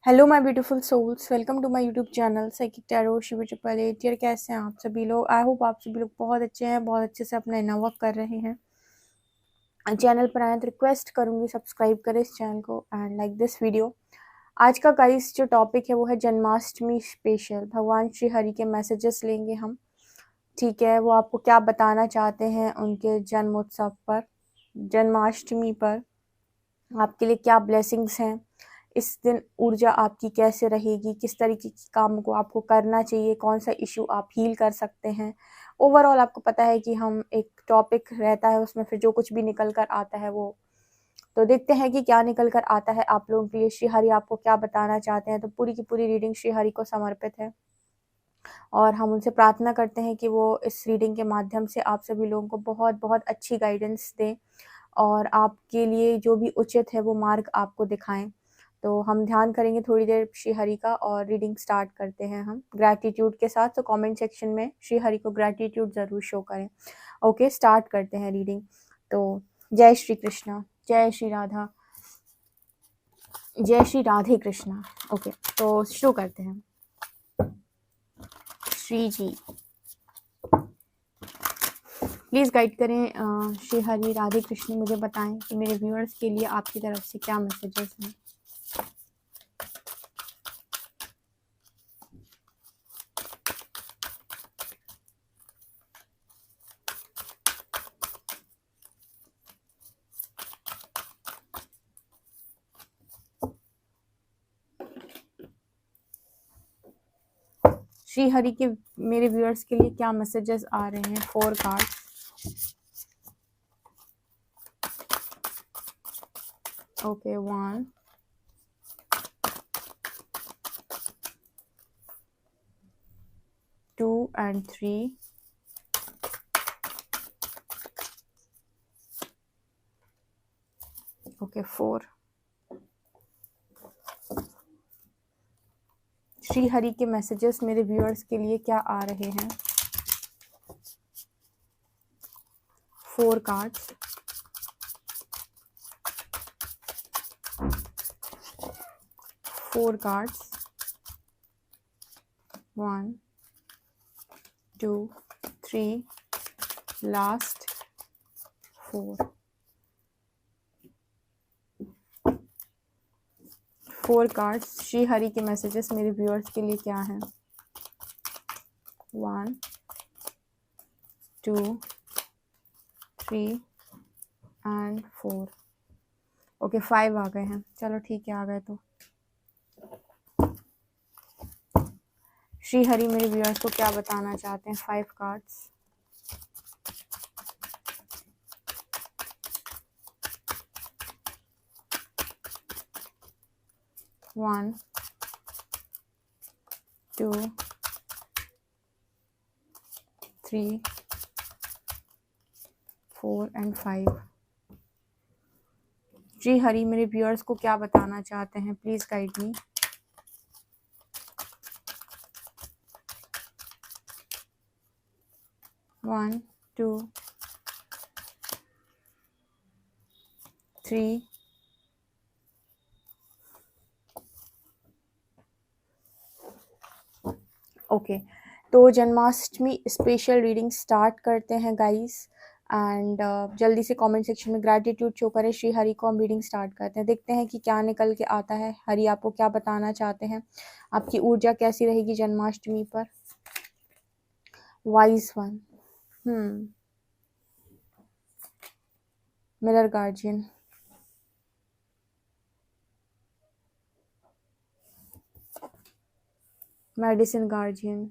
Hello my beautiful souls, welcome to my YouTube channel psychic tarot Shiv triple eight. यार कैसे हैं आप सभी लोग? आई होप आप सभी लोग बहुत अच्छे हैं, बहुत अच्छे से अपना इनर वर्क कर रहे हैं। चैनल पर आए तो रिक्वेस्ट करूंगी सब्सक्राइब करें इस चैनल को एंड लाइक दिस वीडियो। आज का गाइस जो टॉपिक है वो है जन्माष्टमी स्पेशल। भगवान श्री हरि के मैसेजेस लेंगे हम, ठीक है। वो आपको क्या बताना चाहते हैं उनके जन्मोत्सव पर, जन्माष्टमी पर आपके लिए क्या ब्लेसिंग्स हैं, इस दिन ऊर्जा आपकी कैसे रहेगी, किस तरीके के काम को आपको करना चाहिए, कौन सा इशू आप हील कर सकते हैं। ओवरऑल आपको पता है कि हम एक टॉपिक रहता है, उसमें फिर जो कुछ भी निकल कर आता है वो तो देखते हैं कि क्या निकल कर आता है आप लोगों के लिए। श्री हरि आपको क्या बताना चाहते हैं, तो पूरी की पूरी रीडिंग श्री हरि को समर्पित है और हम उनसे प्रार्थना करते हैं कि वो इस रीडिंग के माध्यम से आप सभी लोगों को बहुत बहुत अच्छी गाइडेंस दें और आपके लिए जो भी उचित है वो मार्ग आपको दिखाएं। तो हम ध्यान करेंगे थोड़ी देर श्री हरि का और रीडिंग स्टार्ट करते हैं हम ग्रैटिट्यूड के साथ। तो कमेंट सेक्शन में श्री हरि को ग्रैटिट्यूड ज़रूर शो करें। ओके, स्टार्ट करते हैं रीडिंग। तो जय श्री कृष्णा, जय श्री राधा, जय श्री राधे कृष्णा। ओके, तो शुरू करते हैं। श्री जी प्लीज़ गाइड करें। श्री हरि राधे कृष्ण मुझे बताएं कि मेरे व्यूअर्स के लिए आपकी तरफ से क्या मैसेजेस हैं। श्री हरि के मेरे व्यूअर्स के लिए क्या मैसेजेस आ रहे हैं। 4 card. Okay, 1 2 and 3। Okay, 4। Shri Hari के मैसेजेस मेरे व्यूअर्स के लिए क्या आ रहे हैं। 4 cards. 4 cards. 1 2 3 last 4। 4 cards. Shri Hari के मैसेजेस मेरे व्यूअर्स के लिए क्या हैं। 1 2 3 एंड 4। ओके, 5 आ गए हैं। चलो ठीक है, आ गए तो श्री हरि मेरे व्यूअर्स को क्या बताना चाहते हैं। 5 कार्ड्स। 1 2 3 4 एंड 5। श्री हरि मेरे व्यूअर्स को क्या बताना चाहते हैं, please guide me. One two three okay, तो जन्माष्टमी स्पेशल रीडिंग स्टार्ट करते हैं गाइस एंड जल्दी से कमेंट सेक्शन में ग्रैटिट्यूड शो करें श्री हरि को। हम रीडिंग स्टार्ट करते हैं, देखते हैं कि क्या निकल के आता है। हरि आपको क्या बताना चाहते हैं, आपकी ऊर्जा कैसी रहेगी जन्माष्टमी पर। Wise one, mirror guardian, medicine guardian,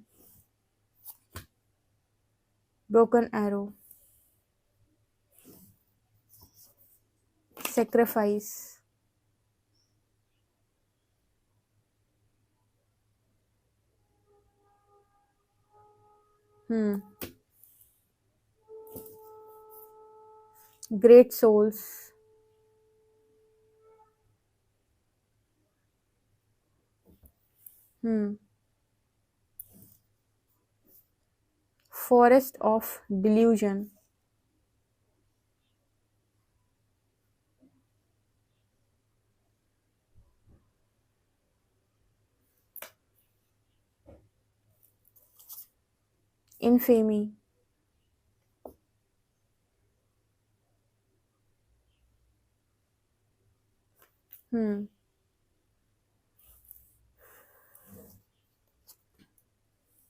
broken arrow, sacrifice, great souls, forest of delusion, infamy,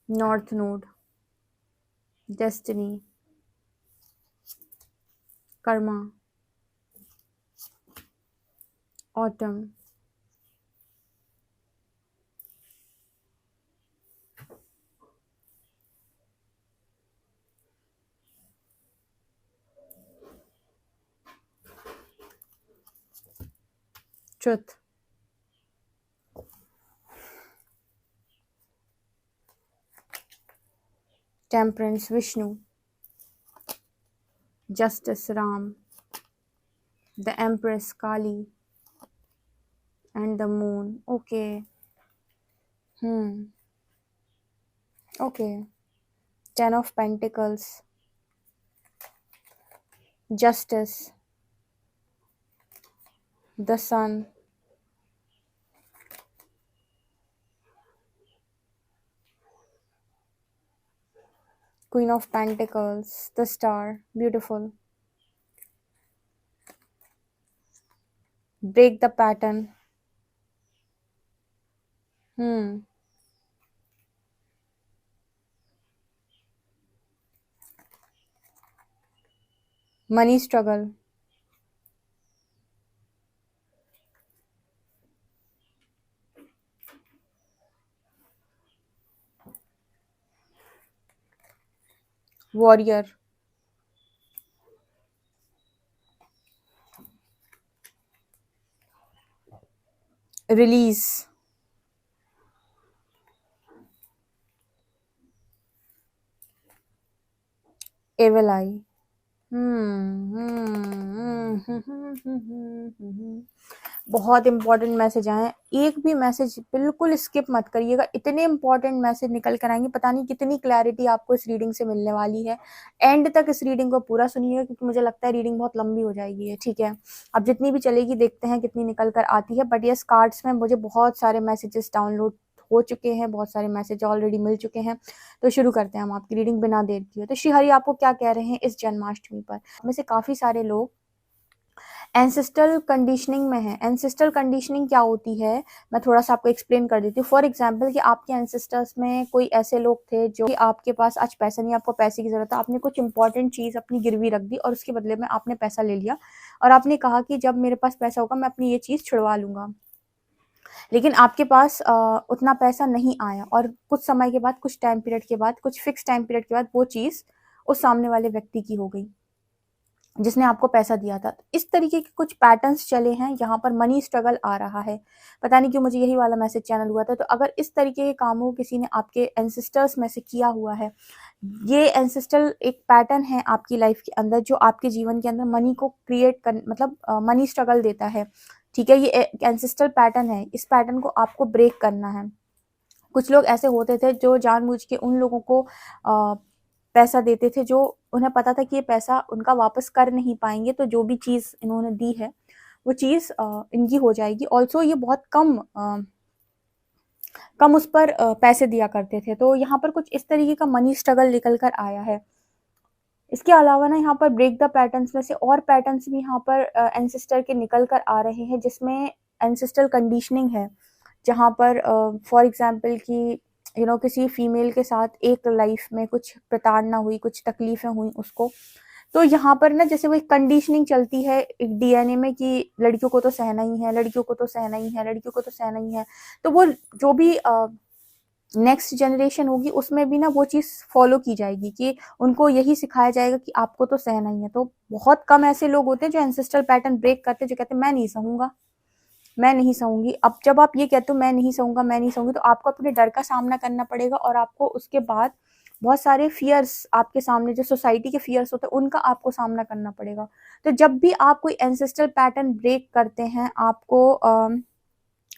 north node, destiny, karma, autumn, truth, temperance, Vishnu, justice, Ram, the empress, Kali, and the moon. Okay, okay, 10 of Pentacles, Justice, the Sun, Queen of Pentacles, the Star, beautiful, break the pattern, money struggle, warrior, release, evil eye। बहुत important message आए हैं, एक भी message बिल्कुल skip मत करिएगा, इतने important message निकल कर आएंगे, पता नहीं कितनी क्लैरिटी आपको इस रीडिंग से मिलने वाली है। एंड तक इस रीडिंग को पूरा सुनिएगा, क्योंकि मुझे लगता है रीडिंग बहुत लंबी हो जाएगी है, ठीक है। अब जितनी भी चलेगी देखते हैं कितनी निकल कर आती है। बट यस, कार्ड्स में मुझे बहुत सारे मैसेजेस डाउनलोड हो चुके हैं, बहुत सारे मैसेज ऑलरेडी मिल चुके हैं। तो शुरू करते हैं हम आपकी रीडिंग बिना देर किए। तो श्रीहरि आपको क्या कह रहे हैं इस जन्माष्टमी पर? में से काफी सारे लोग एंसेस्ट्रल कंडीशनिंग में है। एंसेस्ट्रल कंडीशनिंग क्या होती है, मैं थोड़ा सा आपको एक्सप्लेन कर देती हूँ। फॉर एग्जांपल कि आपके एंसेस्टर्स में कोई ऐसे लोग थे जो कि आपके पास आज पैसा नहीं, आपको पैसे की जरूरत है, आपने कुछ इंपॉर्टेंट चीज अपनी गिरवी रख दी और उसके बदले में आपने पैसा ले लिया और आपने कहा कि जब मेरे पास पैसा होगा मैं अपनी ये चीज छुड़वा लूंगा। लेकिन आपके पास उतना पैसा नहीं आया और कुछ समय के बाद, कुछ टाइम पीरियड के बाद, कुछ फिक्स टाइम पीरियड के बाद वो चीज उस सामने वाले व्यक्ति की हो गई जिसने आपको पैसा दिया था। इस तरीके के कुछ पैटर्न्स चले हैं, यहाँ पर मनी स्ट्रगल आ रहा है। पता नहीं क्यों मुझे यही वाला मैसेज चैनल हुआ था। तो अगर इस तरीके के कामों किसी ने आपके एंसेस्टर्स में से किया हुआ है, ये एंसेस्ट्रल एक पैटर्न है आपकी लाइफ के अंदर जो आपके जीवन के अंदर मनी को क्रिएट कर, मतलब मनी स्ट्रगल देता है, ठीक है। ये एंसेस्ट्रल पैटर्न है, इस पैटर्न को आपको ब्रेक करना है। कुछ लोग ऐसे होते थे जो जानबूझ के उन लोगों को पैसा देते थे जो उन्हें पता था कि ये पैसा उनका वापस कर नहीं पाएंगे, तो जो भी चीज़ इन्होंने दी है वो चीज़ इनकी हो जाएगी। ऑल्सो ये बहुत कम उस पर पैसे दिया करते थे। तो यहाँ पर कुछ इस तरीके का मनी स्ट्रगल निकल कर आया है। इसके अलावा ना यहाँ पर ब्रेक द पैटर्न्स में से और पैटर्न्स भी यहाँ पर एंसेस्टर के निकल कर आ रहे हैं, जिसमें एंसेस्ट्रल कंडीशनिंग है, जहाँ पर फॉर एग्जांपल कि किसी फीमेल के साथ एक लाइफ में कुछ प्रताड़ना हुई, कुछ तकलीफें हुई उसको। तो यहाँ पर ना जैसे वो एक कंडीशनिंग चलती है एक डीएनए में कि लड़कियों को तो सहना ही है, लड़कियों को तो सहना ही है, लड़कियों को तो सहना ही है। तो वो जो भी नेक्स्ट जनरेशन होगी उसमें भी ना वो चीज़ फॉलो की जाएगी कि उनको यही सिखाया जाएगा कि आपको तो सहना ही है। तो बहुत कम ऐसे लोग होते हैं जो एंसेस्ट्रल पैटर्न ब्रेक करते हैं, जो कहते हैं मैं नहीं सहूंगा, मैं नहीं सहूंगी। अब जब आप ये कहते हो मैं नहीं सहूंगा, मैं नहीं सहूंगी, तो आपको अपने डर का सामना करना पड़ेगा और आपको उसके बाद बहुत सारे फियर्स आपके सामने, जो सोसाइटी के फियर्स होते हैं उनका आपको सामना करना पड़ेगा। तो जब भी आप कोई एंसेस्ट्रल पैटर्न ब्रेक करते हैं, आपको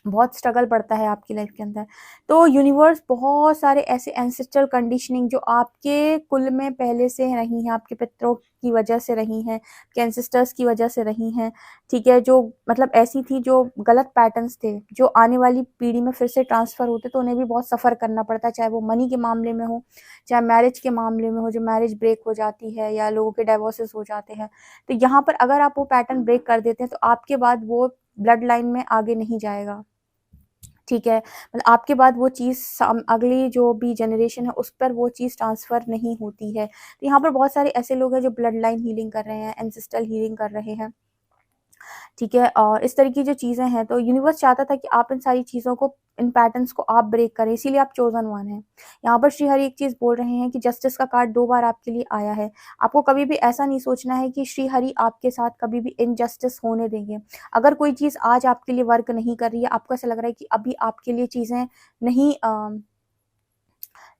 बहुत स्ट्रगल पड़ता है आपकी लाइफ के अंदर। तो यूनिवर्स बहुत सारे ऐसे एंसेस्ट्रल कंडीशनिंग जो आपके कुल में पहले से रही हैं, आपके पितरों की वजह से रही हैं, आपके एंसेस्टर्स की वजह से रही हैं, ठीक है, जो मतलब ऐसी थी, जो गलत पैटर्न्स थे, जो आने वाली पीढ़ी में फिर से ट्रांसफ़र होते, तो उन्हें भी बहुत सफ़र करना पड़ता है, चाहे वो मनी के मामले में हो, चाहे मैरिज के मामले में हो, जो मैरिज ब्रेक हो जाती है या लोगों के डाइवोर्सेस हो जाते हैं। तो यहाँ पर अगर आप वो पैटर्न ब्रेक कर देते हैं, तो आपके बाद वो ब्लड लाइन में आगे नहीं जाएगा, ठीक है, मतलब आपके बाद वो चीज़ अगली जो भी जनरेशन है उस पर वो चीज़ ट्रांसफ़र नहीं होती है। तो यहाँ पर बहुत सारे ऐसे लोग हैं जो ब्लड लाइन हीलिंग कर रहे हैं, एंसेस्ट्रल हीलिंग कर रहे हैं, ठीक है, और इस तरह की जो चीज़ें हैं, तो यूनिवर्स चाहता था कि आप इन सारी चीज़ों को, इन पैटर्न्स को आप ब्रेक करें, इसीलिए आप चोज़न वन हैं। यहाँ पर श्री हरि एक चीज़ बोल रहे हैं कि जस्टिस का कार्ड 2 बार आपके लिए आया है। आपको कभी भी ऐसा नहीं सोचना है कि श्री हरि आपके साथ कभी भी इनजस्टिस होने देंगे। अगर कोई चीज़ आज आपके लिए वर्क नहीं कर रही है, आपको ऐसा लग रहा है कि अभी आपके लिए चीज़ें नहीं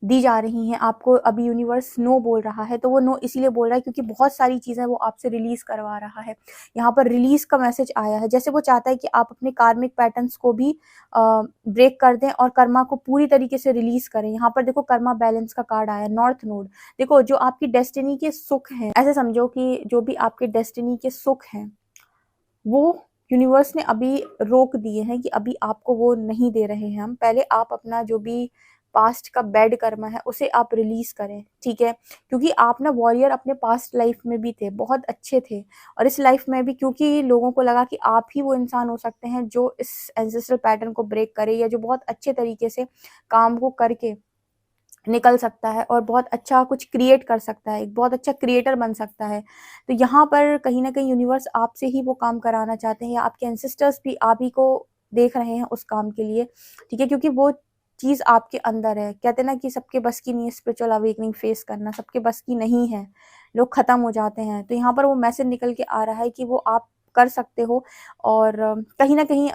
दी जा रही हैं, आपको अभी यूनिवर्स नो बोल रहा है, तो वो नो इसीलिए बोल रहा है क्योंकि बहुत सारी चीज़ें वो आपसे रिलीज़ करवा रहा है। यहाँ पर रिलीज़ का मैसेज आया है, जैसे वो चाहता है कि आप अपने कार्मिक पैटर्न्स को भी ब्रेक कर दें और कर्मा को पूरी तरीके से रिलीज़ करें। यहाँ पर देखो कर्मा बैलेंस का कार्ड आया, नॉर्थ नोड। देखो जो आपकी डेस्टिनी के सुख हैं, ऐसे समझो कि जो भी आपके डेस्टिनी के सुख हैं, वो यूनिवर्स ने अभी रोक दिए हैं कि अभी आपको वो नहीं दे रहे हैं हम। पहले आप अपना जो भी पास्ट का बैड कर्मा है उसे आप रिलीज़ करें, ठीक है? क्योंकि आप ना वॉरियर अपने पास्ट लाइफ में भी थे, बहुत अच्छे थे, और इस लाइफ में भी क्योंकि लोगों को लगा कि आप ही वो इंसान हो सकते हैं जो इस एंसेस्ट्रल पैटर्न को ब्रेक करे, या जो बहुत अच्छे तरीके से काम को करके निकल सकता है और बहुत अच्छा कुछ क्रिएट कर सकता है, एक बहुत अच्छा क्रिएटर बन सकता है। तो यहाँ पर कहीं न कहीं यूनिवर्स आपसे ही वो काम कराना चाहते हैं, या आपके एंसेस्टर्स भी आप ही को देख रहे हैं उस काम के लिए, ठीक है? क्योंकि वो चीज़ आपके अंदर है। कहते हैं ना कि सबके बस की नहीं है स्पिरिचुअल अवेकनिंग फेस करना, सबके बस की नहीं है, लोग ख़त्म हो जाते हैं। तो यहाँ पर वो मैसेज निकल के आ रहा है कि वो आप कर सकते हो, और कहीं न कहीं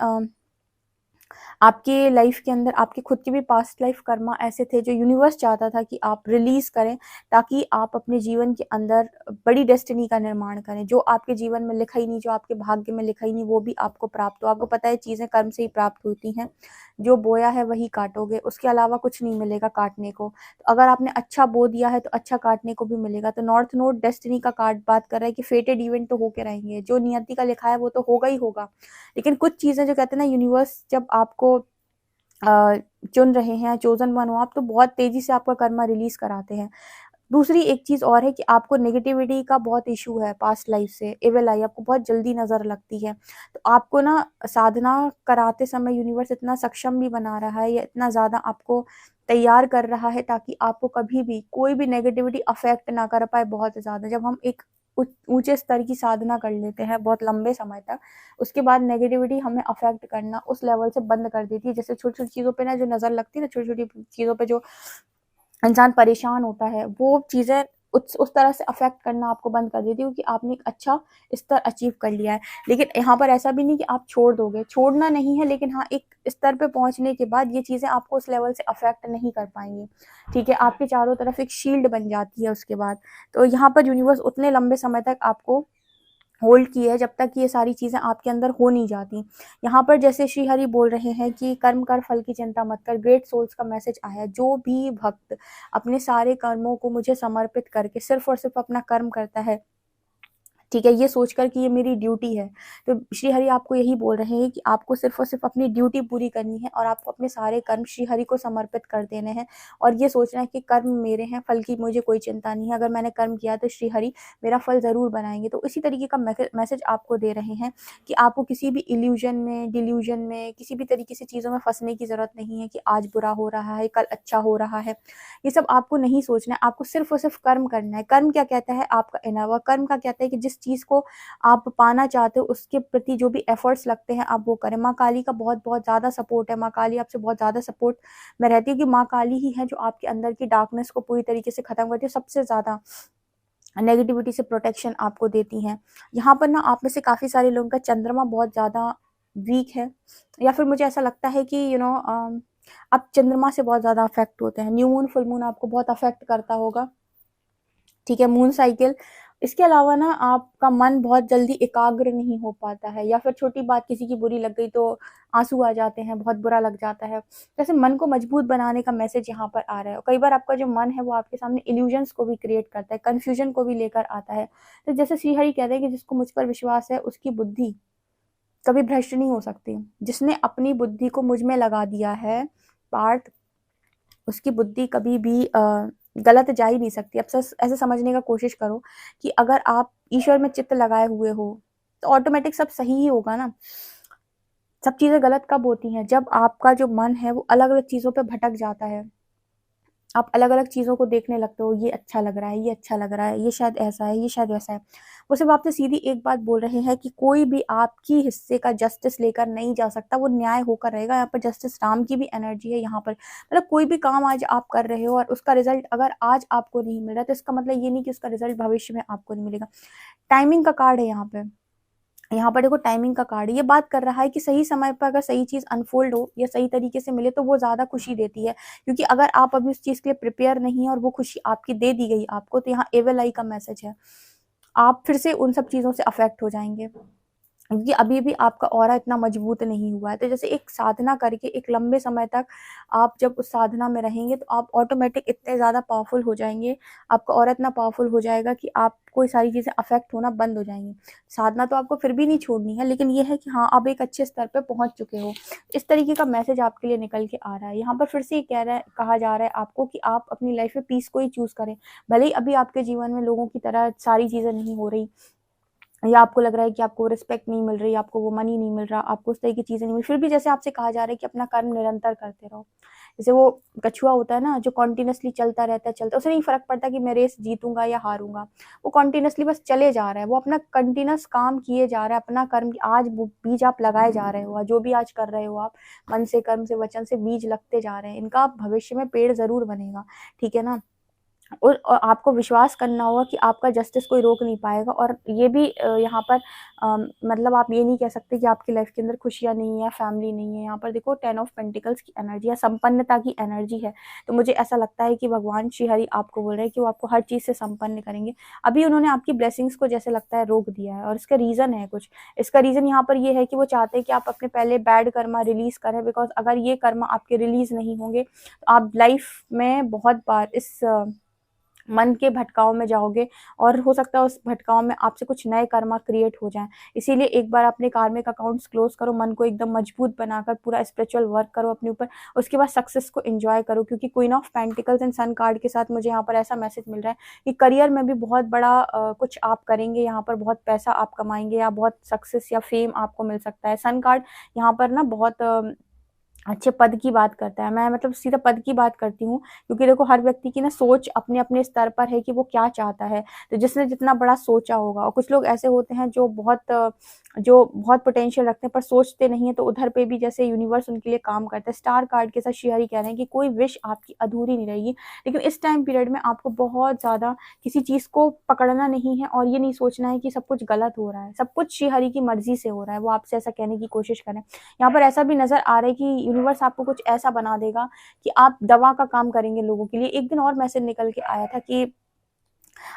आपके लाइफ के अंदर आपके खुद के भी पास्ट लाइफ कर्मा ऐसे थे जो यूनिवर्स चाहता था कि आप रिलीज़ करें, ताकि आप अपने जीवन के अंदर बड़ी डेस्टिनी का निर्माण करें। जो आपके जीवन में लिखा ही नहीं, जो आपके भाग्य में लिखा ही नहीं, वो भी आपको प्राप्त हो। आपको पता है चीज़ें कर्म से ही प्राप्त होती हैं, जो बोया है वही काटोगे, उसके अलावा कुछ नहीं मिलेगा काटने को। तो अगर आपने अच्छा बो दिया है तो अच्छा काटने को भी मिलेगा। तो नॉर्थ नोड डेस्टिनी का कार्ड बात कर रहा है कि फेटेड इवेंट तो होके रहेंगे, जो नियति का लिखा है वो तो होगा ही होगा। लेकिन कुछ चीज़ें जो कहते हैं ना, यूनिवर्स जब आपको चुन रहे हैं, चोज़न वन हो आप, तो बहुत तेज़ी से आपका कर्मा रिलीज़ कराते हैं। दूसरी एक चीज़ और है कि आपको नेगेटिविटी का बहुत इश्यू है पास्ट लाइफ से, एविल आई आपको बहुत जल्दी नज़र लगती है। तो आपको ना साधना कराते समय यूनिवर्स इतना सक्षम भी बना रहा है, या इतना ज़्यादा आपको तैयार कर रहा है ताकि आपको कभी भी कोई भी नेगेटिविटी अफ़ेक्ट ना कर पाए बहुत ज़्यादा। जब हम एक ऊँचे स्तर की साधना कर लेते हैं बहुत लंबे समय तक, उसके बाद नेगेटिविटी हमें अफ़ेक्ट करना उस लेवल से बंद कर देती है। जैसे छोटी-छोटी चीज़ों पे ना जो नज़र लगती है ना, छोटी-छोटी चीज़ों पे जो इंसान परेशान होता है, वो चीज़ें उस तरह से अफ़ेक्ट करना आपको बंद कर देती है, क्योंकि आपने एक अच्छा स्तर अचीव कर लिया है। लेकिन यहाँ पर ऐसा भी नहीं कि आप छोड़ दोगे, छोड़ना नहीं है, लेकिन हाँ, एक स्तर पे पहुँचने के बाद ये चीज़ें आपको उस लेवल से अफ़ेक्ट नहीं कर पाएँगी, ठीक है? आपके चारों तरफ एक शील्ड बन जाती है उसके बाद। तो यहाँ पर यूनिवर्स उतने लंबे समय तक आपको होल्ड की है जब तक ये सारी चीज़ें आपके अंदर हो नहीं जाती। यहाँ पर जैसे श्री हरि बोल रहे हैं कि कर्म कर फल की चिंता मत कर, ग्रेट सोल्स का मैसेज आया है। जो भी भक्त अपने सारे कर्मों को मुझे समर्पित करके सिर्फ़ और सिर्फ़ अपना कर्म करता है, ठीक है, ये सोचकर कि ये मेरी ड्यूटी है, तो श्री हरि आपको यही बोल रहे हैं कि आपको सिर्फ़ और सिर्फ़ अपनी ड्यूटी पूरी करनी है, और आपको अपने सारे कर्म श्री हरि को समर्पित कर देने हैं, और ये सोचना है कि कर्म मेरे हैं, फल की मुझे कोई चिंता नहीं है। अगर मैंने कर्म किया तो श्री हरि मेरा फल ज़रूर बनाएँगे। तो इसी तरीके का मैसेज आपको दे रहे हैं कि आपको किसी भी इल्यूज़न में, डिल्यूज़न में, किसी भी तरीके से चीज़ों में फँसने की ज़रूरत नहीं है कि आज बुरा हो रहा है, कल अच्छा हो रहा है। ये सब आपको नहीं सोचना है, आपको सिर्फ़ और सिर्फ़ कर्म करना है। कर्म क्या कहता है? आपका इनर वर्क। कर्म का कहता है कि जिस चीज़ को आप पाना चाहते हो उसके प्रति जो भी एफ़र्ट्स लगते हैं आप वो करें। माँ काली का बहुत-बहुत ज़्यादा सपोर्ट है, माँ काली आपसे बहुत ज़्यादा सपोर्ट में रहती है, कि माँ काली ही है जो आपके अंदर की डार्कनेस को पूरी तरीके से ख़त्म करती है, सबसे ज़्यादा नेगेटिविटी से प्रोटेक्शन आपको देती हैं। यहाँ पर ना आप में से काफ़ी सारे लोगों का चंद्रमा बहुत ज़्यादा वीक है, या फिर मुझे ऐसा लगता है कि आप चंद्रमा से बहुत ज़्यादा अफ़ेक्ट होते हैं। न्यू मून, फुल मून आपको बहुत अफ़ेक्ट करता होगा, ठीक है? मून साइकिल इसके अलावा ना आपका मन बहुत जल्दी एकाग्र नहीं हो पाता है, या फिर छोटी बात किसी की बुरी लग गई तो आंसू आ जाते हैं, बहुत बुरा लग जाता है। जैसे मन को मजबूत बनाने का मैसेज यहाँ पर आ रहा है। कई बार आपका जो मन है वो आपके सामने इल्यूजन्स को भी क्रिएट करता है, कन्फ्यूजन को भी लेकर आता है। तो जैसे श्रीहरि कहते हैं कि जिसको मुझ पर विश्वास है उसकी बुद्धि कभी भ्रष्ट नहीं हो सकती। जिसने अपनी बुद्धि को मुझ में लगा दिया है पार्थ, उसकी बुद्धि कभी भी गलत जा ही नहीं सकती। अब ऐसे समझने का कोशिश करो कि अगर आप ईश्वर में चित्त लगाए हुए हो तो ऑटोमेटिक सब सही ही होगा ना। सब चीजें गलत कब होती हैं? जब आपका जो मन है वो अलग अलग चीजों पे भटक जाता है। आप अलग अलग चीजों को देखने लगते हो, ये अच्छा लग रहा है, ये अच्छा लग रहा है, ये शायद ऐसा है, ये शायद वैसा है। वो सिर्फ आपसे सीधी एक बात बोल रहे हैं कि कोई भी आपकी हिस्से का जस्टिस लेकर नहीं जा सकता, वो न्याय होकर रहेगा। यहाँ पर जस्टिस राम की भी एनर्जी है यहाँ पर। मतलब कोई भी काम आज आप कर रहे हो और उसका रिजल्ट अगर आज आपको नहीं मिल रहा तो इसका मतलब ये नहीं कि उसका रिजल्ट भविष्य में आपको नहीं मिलेगा। टाइमिंग का कार्ड है यहाँ पे। यहाँ पर देखो टाइमिंग का कार्ड ये बात कर रहा है कि सही समय पर अगर सही चीज अनफोल्ड हो या सही तरीके से मिले तो वो ज्यादा खुशी देती है। क्योंकि अगर आप अभी उस चीज के लिए प्रिपेयर नहीं है और वो खुशी आपकी दे दी गई आपको, तो यहाँ एवल आई का मैसेज है। आप फिर से उन सब चीजों से अफेक्ट हो जाएंगे, क्योंकि अभी भी आपका ऑरा इतना मजबूत नहीं हुआ है। तो जैसे एक साधना करके एक लंबे समय तक आप जब उस साधना में रहेंगे तो आप ऑटोमेटिक इतने ज़्यादा पावरफुल हो जाएंगे, आपका ऑरा इतना पावरफुल हो जाएगा कि आपको ये सारी चीज़ें अफेक्ट होना बंद हो जाएंगी। साधना तो आपको फिर भी नहीं छोड़नी है, लेकिन ये है कि हाँ आप एक अच्छे स्तर पर पहुंच चुके हो। इस तरीके का मैसेज आपके लिए निकल के आ रहा है। यहाँ पर फिर से ये कहा जा रहा है आपको कि आप अपनी लाइफ में पीस को ही चूज करें। भले ही अभी आपके जीवन में लोगों की तरह सारी चीज़ें नहीं हो रही, या आपको लग रहा है कि आपको रिस्पेक्ट नहीं मिल रही, आपको वो मनी नहीं मिल रहा, आपको उस तरह की चीजें नहीं मिल, फिर भी जैसे आपसे कहा जा रहा है कि अपना कर्म निरंतर करते रहो। जैसे वो कछुआ होता है ना जो कॉन्टिन्यूसली चलता रहता है, चलता, उसे नहीं फर्क पड़ता कि मैं रेस जीतूंगा या हारूंगा। वो कॉन्टिन्यूसली बस चले जा रहा है, वो अपना कंटिन्यूस काम किए जा रहा है, अपना कर्म आज बीज आप लगाए जा रहे हो, जो भी आज कर रहे हो आप मन से, कर्म से, वचन से बीज लगते जा रहे हैं। इनका भविष्य में पेड़ जरूर बनेगा, ठीक है ना। और आपको विश्वास करना होगा कि आपका जस्टिस कोई रोक नहीं पाएगा। और ये भी यहाँ पर मतलब आप ये नहीं कह सकते कि आपकी लाइफ के अंदर खुशियाँ नहीं है, फैमिली नहीं है। यहाँ पर देखो 10 ऑफ पेंटिकल्स की एनर्जी है, संपन्नता की एनर्जी है। तो मुझे ऐसा लगता है कि भगवान श्री हरि आपको बोल रहे हैं कि वो आपको हर चीज़ से संपन्न करेंगे। अभी उन्होंने आपकी ब्लेसिंग्स को जैसे लगता है रोक दिया है, और इसका रीज़न है कुछ। इसका रीज़न यहाँ पर ये है कि वो चाहते हैं कि आप अपने पहले बैड कर्मा रिलीज करें, बिकॉज अगर ये कर्मा आपके रिलीज नहीं होंगे तो आप लाइफ में बहुत बार इस मन के भटकाव में जाओगे, और हो सकता है उस भटकाव में आपसे कुछ नए कर्मा क्रिएट हो जाएं। इसीलिए एक बार अपने कार्मिक अकाउंट्स क्लोज करो, मन को एकदम मजबूत बनाकर पूरा स्पिरिचुअल वर्क करो अपने ऊपर, उसके बाद सक्सेस को एंजॉय करो। क्योंकि queen of pentacles and sun card के साथ मुझे यहाँ पर ऐसा मैसेज मिल रहा है कि करियर में भी बहुत बड़ा कुछ आप करेंगे, यहाँ पर बहुत पैसा आप कमाएंगे, या बहुत सक्सेस या फेम आपको मिल सकता है। सन कार्ड यहाँ पर ना बहुत अच्छे पद की बात करता है। मैं मतलब सीधा पद की बात करती हूँ, क्योंकि देखो हर व्यक्ति की ना सोच अपने अपने स्तर पर है कि वो क्या चाहता है। तो जिसने जितना बड़ा सोचा होगा, और कुछ लोग ऐसे होते हैं जो बहुत पोटेंशियल रखते हैं पर सोचते नहीं है, तो उधर पे भी जैसे यूनिवर्स उनके लिए काम करता है। स्टार कार्ड के साथ श्री हरि कह रहे हैं कि कोई विश आपकी अधूरी नहीं रहेगी, लेकिन इस टाइम पीरियड में आपको बहुत ज़्यादा किसी चीज़ को पकड़ना नहीं है, और ये नहीं सोचना है कि सब कुछ गलत हो रहा है। सब कुछ श्री हरि की मर्जी से हो रहा है, वो आपसे ऐसा कहने की कोशिश करें। यहाँ पर ऐसा भी नजर आ रहा है कि यूनिवर्स आपको कुछ ऐसा बना देगा कि आप दवा का काम करेंगे लोगों के लिए। एक दिन और मैसेज निकल के आया था कि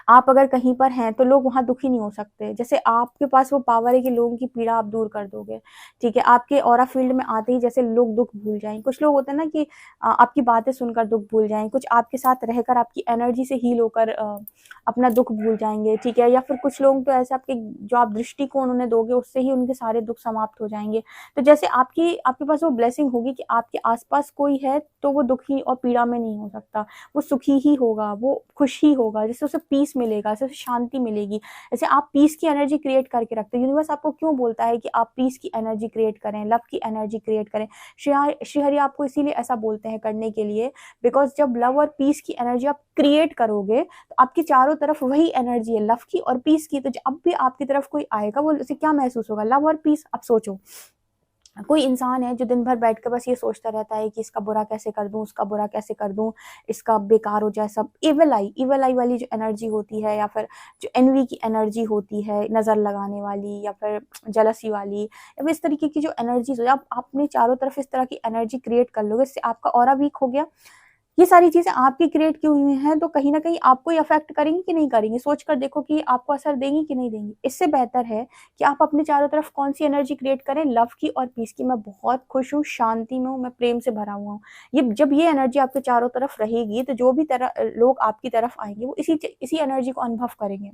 आप अगर कहीं पर हैं तो लोग वहां दुखी नहीं हो सकते। जैसे आपके पास वो पावर है कि लोगों की पीड़ा आप दूर कर दोगे, ठीक है। आपके ऑरा फील्ड में आते ही जैसे लोग दुख भूल जाएं। कुछ लोग होते हैं ना कि आपकी बातें सुनकर दुख भूल जाएं, कुछ आपके साथ रहकर आपकी एनर्जी से हील होकर अपना दुख भूल जाएंगे, ठीक है। या फिर कुछ लोग तो ऐसे आपके जो आप दृष्टिकोण उन्हें दोगे उससे ही उनके सारे दुख समाप्त हो जाएंगे। तो जैसे आपके पास वो ब्लेसिंग होगी कि आपके आसपास कोई है तो वो दुखी और पीड़ा में नहीं हो सकता, वो सुखी ही होगा, वो खुश ही होगा, जिससे उसे पीस मिलेगा, जिससे शांति मिलेगी। जैसे आप पीस की एनर्जी क्रिएट करके रखते हो, यूनिवर्स आपको क्यों बोलता है कि आप पीस की एनर्जी क्रिएट करें, लव की एनर्जी क्रिएट करें। श्री हरि आपको इसीलिए ऐसा बोलते हैं करने के लिए, बिकॉज जब लव और पीस की एनर्जी आप क्रिएट करोगे तो आपकी चारों तरफ वही एनर्जी है, लव की और पीस की। तो जब भी आपकी तरफ कोई आएगा वो उसे क्या महसूस होगा, लव और पीस। अब सोचो, कोई इंसान है जो दिन भर बैठ कर बस ये सोचता रहता है कि इसका बुरा कैसे कर दूं, उसका बुरा कैसे कर दूं, इसका बेकार हो जाए सब। इविल आई वाली जो एनर्जी होती है, या फिर जो एनवी की एनर्जी होती है, नजर लगाने वाली, या फिर जलसी वाली, या फिर इस तरीके की जो एनर्जीज हो, आप अपने चारों तरफ इस तरह की एनर्जी क्रिएट कर लोगे, इससे आपका ऑरा वीक हो गया। ये सारी चीज़ें आपकी क्रिएट की हुई हैं, तो कहीं न कहीं आपको ये अफ़ेक्ट करेंगी कि नहीं करेंगी? सोच कर देखो कि आपको असर देंगी कि नहीं देंगी? इससे बेहतर है कि आप अपने चारों तरफ कौन-सी एनर्जी क्रिएट करें, लव की और पीस की। मैं बहुत खुश हूँ, शांति में हूँ, मैं प्रेम से भरा हुआ हूँ। ये जब ये एनर्जी आपके चारों तरफ रहेगी, तो जो भी लोग आपकी तरफ आएँगे, वो इसी एनर्जी को अनुभव करेंगे।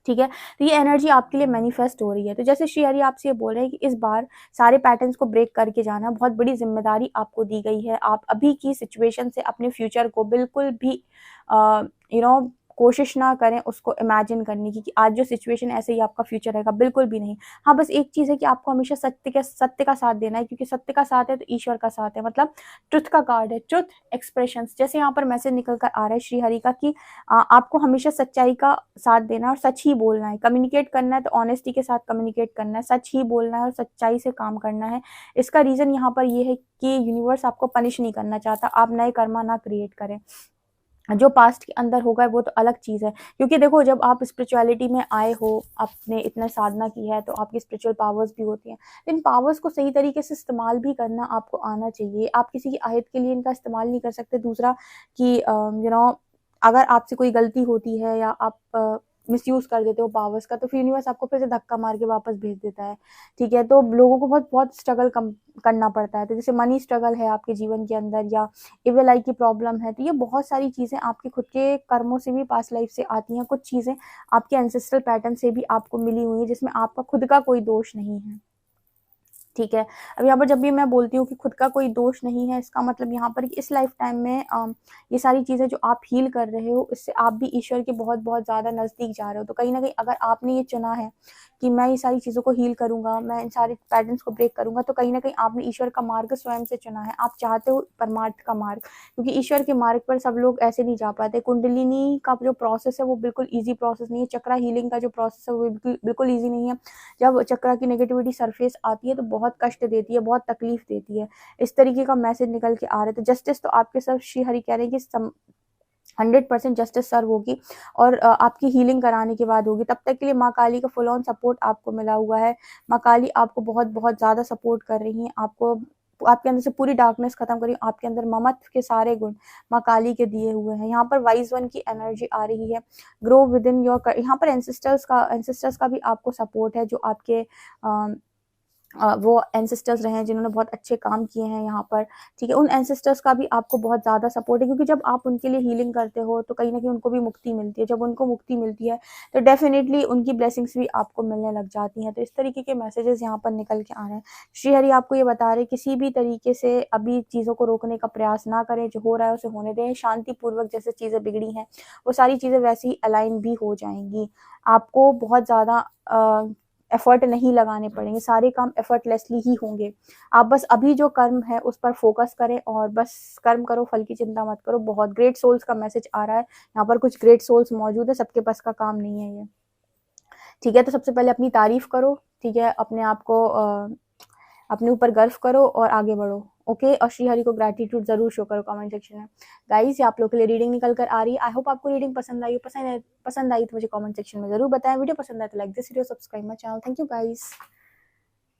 ठीक है? तो ये एनर्जी आपके लिए मैनिफेस्ट हो रही है। तो जैसे श्री हरि आपसे ये बोल रहे हैं कि इस बार सारे पैटर्न्स को ब्रेक करके जाना, बहुत बड़ी ज़िम्मेदारी आपको दी गई है। आप अभी की सिचुएशन से अपने फ्यूचर को बिल्कुल भी यू नो कोशिश ना करें उसको इमेजिन करने की कि आज जो सिचुएशन ऐसे ही आपका फ्यूचर रहेगा, बिल्कुल भी नहीं। हाँ, बस एक चीज़ है कि आपको हमेशा सत्य का साथ देना है, क्योंकि सत्य का साथ है तो ईश्वर का साथ है। मतलब ट्रुथ का कार्ड है, ट्रुथ एक्सप्रेशंस। जैसे यहाँ पर मैसेज निकल कर आ रहा है श्री हरि का कि आपको हमेशा सच्चाई का साथ देना है और सच ही बोलना है। कम्युनिकेट करना है तो ऑनेस्टी के साथ कम्युनिकेट करना है, सच ही बोलना है और सच्चाई से काम करना है। इसका रीज़न यहाँ पर ये है कि यूनिवर्स आपको पनिश नहीं करना चाहता, आप नए कर्मा ना क्रिएट करें। जो पास्ट के अंदर होगा वो तो अलग चीज़ है, क्योंकि देखो जब आप स्पिरिचुअलिटी में आए हो, आपने इतना साधना की है, तो आपकी स्पिरिचुअल पावर्स भी होती हैं। तो इन पावर्स को सही तरीके से इस्तेमाल भी करना आपको आना चाहिए। आप किसी की अहित के लिए इनका इस्तेमाल नहीं कर सकते। दूसरा कि अगर आपसे कोई गलती होती है या आप मिसयूज़ कर देते हो पावर्स का, तो फिर यूनिवर्स आपको फिर से धक्का मार के वापस भेज देता है। ठीक है? तो लोगों को बहुत बहुत स्ट्रगल करना पड़ता है। तो जैसे मनी स्ट्रगल है आपके जीवन के अंदर, या इविल आई की प्रॉब्लम है, तो ये बहुत सारी चीज़ें आपके खुद के कर्मों से भी, पास्ट लाइफ से आती हैं। कुछ चीज़ें आपके एंसेस्ट्रल पैटर्न से भी आपको मिली हुई हैं, जिसमें आपका खुद का कोई दोष नहीं है। ठीक है? अब यहाँ पर जब भी मैं बोलती हूँ कि खुद का कोई दोष नहीं है, इसका मतलब यहाँ पर इस लाइफ टाइम में ये सारी चीज़ें जो आप हील कर रहे हो, इससे आप भी ईश्वर के बहुत बहुत ज़्यादा नज़दीक जा रहे हो। तो कहीं न कहीं अगर आपने ये चुना है कि मैं ये सारी चीज़ों को हील करूँगा, मैं इन सारे पैटर्न्स को ब्रेक करूँगा, तो कहीं न कहीं आपने ईश्वर का मार्ग स्वयं से चुना है। आप चाहते हो परमार्थ का मार्ग, क्योंकि ईश्वर के मार्ग पर सब लोग ऐसे नहीं जा पाते। कुंडलिनी का जो प्रोसेस है वो बिल्कुल ईज़ी प्रोसेस नहीं है। चक्रा हीलिंग का जो प्रोसेस है वो बिल्कुल ईज़ी नहीं है। जब चक्रा की नेगेटिविटी सरफेस आती है तो बहुत कष्ट देती है, बहुत तकलीफ देती है। इस तरीके का मैसेज निकल के आ रहा है। तो जस्टिस तो आपके साथ श्री हरि कह रहे हैं कि 100% जस्टिस सर्व होगी, और आपकी हीलिंग कराने के बाद होगी। तब तक के लिए माँ काली का फुल ऑन सपोर्ट आपको मिला हुआ है। माँ काली आपको बहुत बहुत ज़्यादा सपोर्ट कर रही हैं। आपको आपके अंदर से पूरी डार्कनेस खत्म कर रही है। आपके अंदर ममत्व के सारे गुण माँ काली के दिए हुए हैं। यहाँ पर वाइज वन की एनर्जी आ रही है। ग्रो विद इन योर, यहाँ पर एंसेस्टर्स का भी आपको सपोर्ट है, जो आपके वो एंसेस्टर्स रहे हैं जिन्होंने बहुत अच्छे काम किए हैं यहाँ पर। ठीक है? उन एंसेस्टर्स का भी आपको बहुत ज़्यादा सपोर्ट है, क्योंकि जब आप उनके लिए हीलिंग करते हो तो कहीं न कहीं उनको भी मुक्ति मिलती है। जब उनको मुक्ति मिलती है तो डेफ़िनेटली उनकी ब्लेसिंग्स भी आपको मिलने लग जाती हैं। तो इस तरीके के मैसेजेस यहाँ पर निकल के आ रहे हैं। श्री हरि आपको ये बता रहे हैं, किसी भी तरीके से अभी चीज़ों को रोकने का प्रयास ना करें, जो हो रहा है उसे होने दें। शांतिपूर्वक जैसे चीज़ें बिगड़ी हैं, वो सारी चीज़ें वैसे ही अलाइन भी हो जाएँगी। आपको बहुत ज़्यादा एफर्ट नहीं लगाने पड़ेंगे, सारे काम एफर्टलेसली ही होंगे। आप बस अभी जो कर्म है उस पर फोकस करें और बस कर्म करो, फल की चिंता मत करो। बहुत ग्रेट सोल्स का मैसेज आ रहा है। यहाँ पर कुछ ग्रेट सोल्स मौजूद है, सबके बस का काम नहीं है ये। ठीक है? तो सबसे पहले अपनी तारीफ़ करो, ठीक है? अपने आप को अपने ऊपर गर्व करो और आगे बढ़ो। ओके? और श्री हरि को ग्रैटिट्यूड ज़रूर शो करो कमेंट सेक्शन में। गाइज़, ये आप लोगों के लिए रीडिंग निकल कर आ रही है। आई होप आपको रीडिंग पसंद आई हो। पसंद आई तो मुझे कमेंट सेक्शन में ज़रूर बताएँ। वीडियो पसंद आए तो like this video, subscribe my channel. Thank you guys.